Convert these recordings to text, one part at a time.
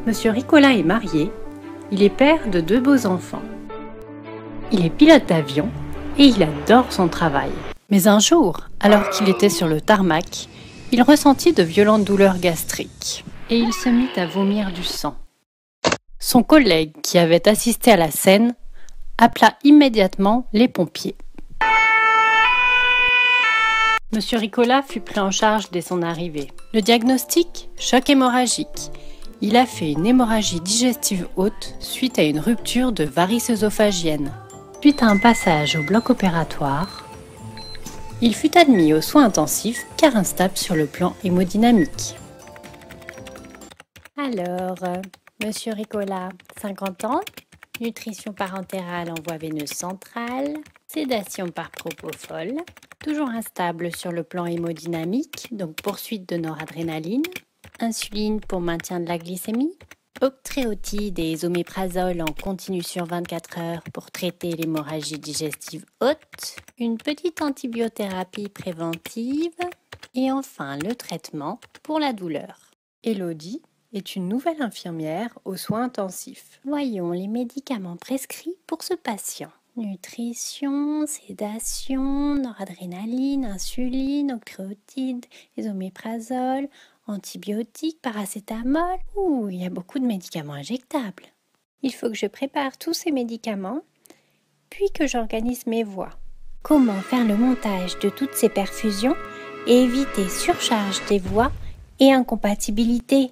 Monsieur Ricola est marié, il est père de 2 beaux enfants. Il est pilote d'avion et il adore son travail. Mais un jour, alors qu'il était sur le tarmac, il ressentit de violentes douleurs gastriques et il se mit à vomir du sang. Son collègue, qui avait assisté à la scène, appela immédiatement les pompiers. Monsieur Ricola fut pris en charge dès son arrivée. Le diagnostic, choc hémorragique. Il a fait une hémorragie digestive haute suite à une rupture de varices œsophagiennes. Suite à un passage au bloc opératoire, il fut admis aux soins intensifs car instable sur le plan hémodynamique. Alors, Monsieur Ricola, 50 ans, nutrition parentérale en voie veineuse centrale, sédation par propofol, toujours instable sur le plan hémodynamique, donc poursuite de noradrénaline, insuline pour maintien de la glycémie, octréotide et oméprazole en continu sur 24 heures pour traiter l'hémorragie digestive haute, une petite antibiothérapie préventive et enfin le traitement pour la douleur. Élodie est une nouvelle infirmière aux soins intensifs. Voyons les médicaments prescrits pour ce patient. Nutrition, sédation, noradrénaline, insuline, octréotide, oméprazole, antibiotiques, paracétamol. Ouh, il y a beaucoup de médicaments injectables. Il faut que je prépare tous ces médicaments, puis que j'organise mes voies. Comment faire le montage de toutes ces perfusions et éviter surcharge des voies et incompatibilité?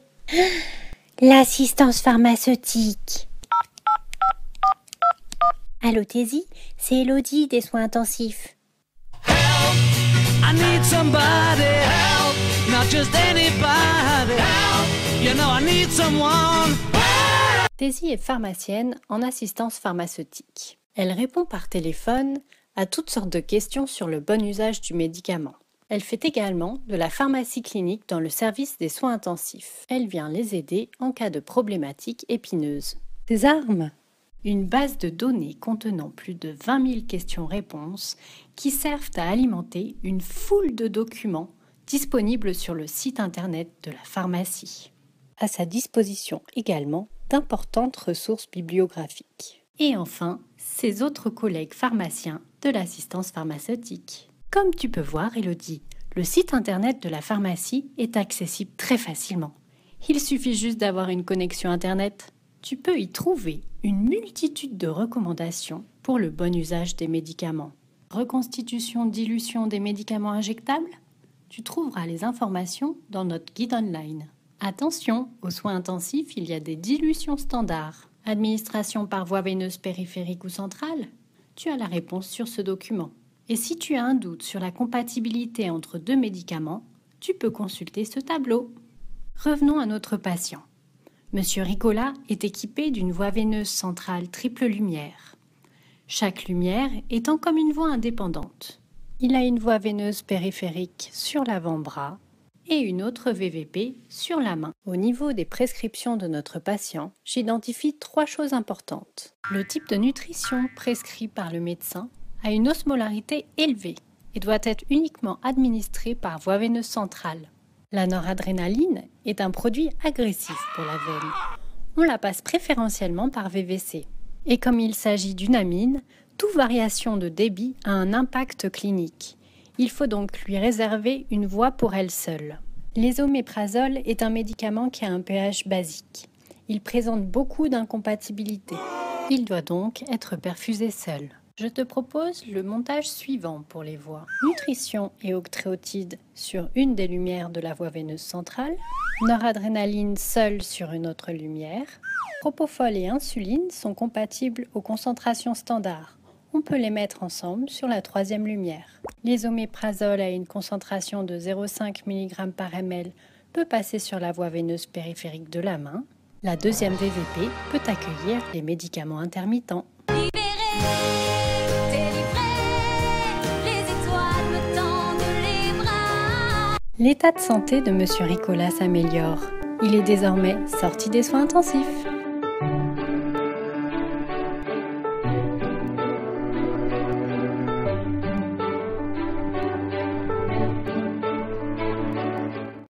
L'assistance pharmaceutique. Allô Tési, c'est Élodie des soins intensifs. Help, I need somebody help, not just anybody help, you know I need someone. Tési est pharmacienne en assistance pharmaceutique. Elle répond par téléphone à toutes sortes de questions sur le bon usage du médicament. Elle fait également de la pharmacie clinique dans le service des soins intensifs. Elle vient les aider en cas de problématiques épineuses. Ses armes ? Une base de données contenant plus de 20 000 questions-réponses qui servent à alimenter une foule de documents disponibles sur le site internet de la pharmacie. À sa disposition également d'importantes ressources bibliographiques. Et enfin, ses autres collègues pharmaciens de l'assistance pharmaceutique. Comme tu peux voir, Élodie, le site internet de la pharmacie est accessible très facilement. Il suffit juste d'avoir une connexion internet. Tu peux y trouver une multitude de recommandations pour le bon usage des médicaments. Reconstitution, dilution des médicaments injectables? Tu trouveras les informations dans notre guide online. Attention, aux soins intensifs, il y a des dilutions standards. Administration par voie veineuse périphérique ou centrale? Tu as la réponse sur ce document. Et si tu as un doute sur la compatibilité entre 2 médicaments, tu peux consulter ce tableau. Revenons à notre patient. Monsieur Ricola est équipé d'une voie veineuse centrale triple lumière. Chaque lumière étant comme une voie indépendante. Il a une voie veineuse périphérique sur l'avant-bras et une autre VVP sur la main. Au niveau des prescriptions de notre patient, j'identifie 3 choses importantes. Le type de nutrition prescrit par le médecin a une osmolarité élevée et doit être uniquement administré par voie veineuse centrale. La noradrénaline est un produit agressif pour la veine. On la passe préférentiellement par VVC. Et comme il s'agit d'une amine, toute variation de débit a un impact clinique. Il faut donc lui réserver une voie pour elle seule. L'ésoméprazole est un médicament qui a un pH basique. Il présente beaucoup d'incompatibilités. Il doit donc être perfusé seul. Je te propose le montage suivant pour les voies. Nutrition et octréotide sur une des lumières de la voie veineuse centrale, noradrénaline seule sur une autre lumière. Propofol et insuline sont compatibles aux concentrations standards. On peut les mettre ensemble sur la 3e lumière. L'ésoméprazole à une concentration de 0,5 mg par ml peut passer sur la voie veineuse périphérique de la main. La 2e VVP peut accueillir les médicaments intermittents. L'état de santé de Monsieur Ricola s'améliore. Il est désormais sorti des soins intensifs.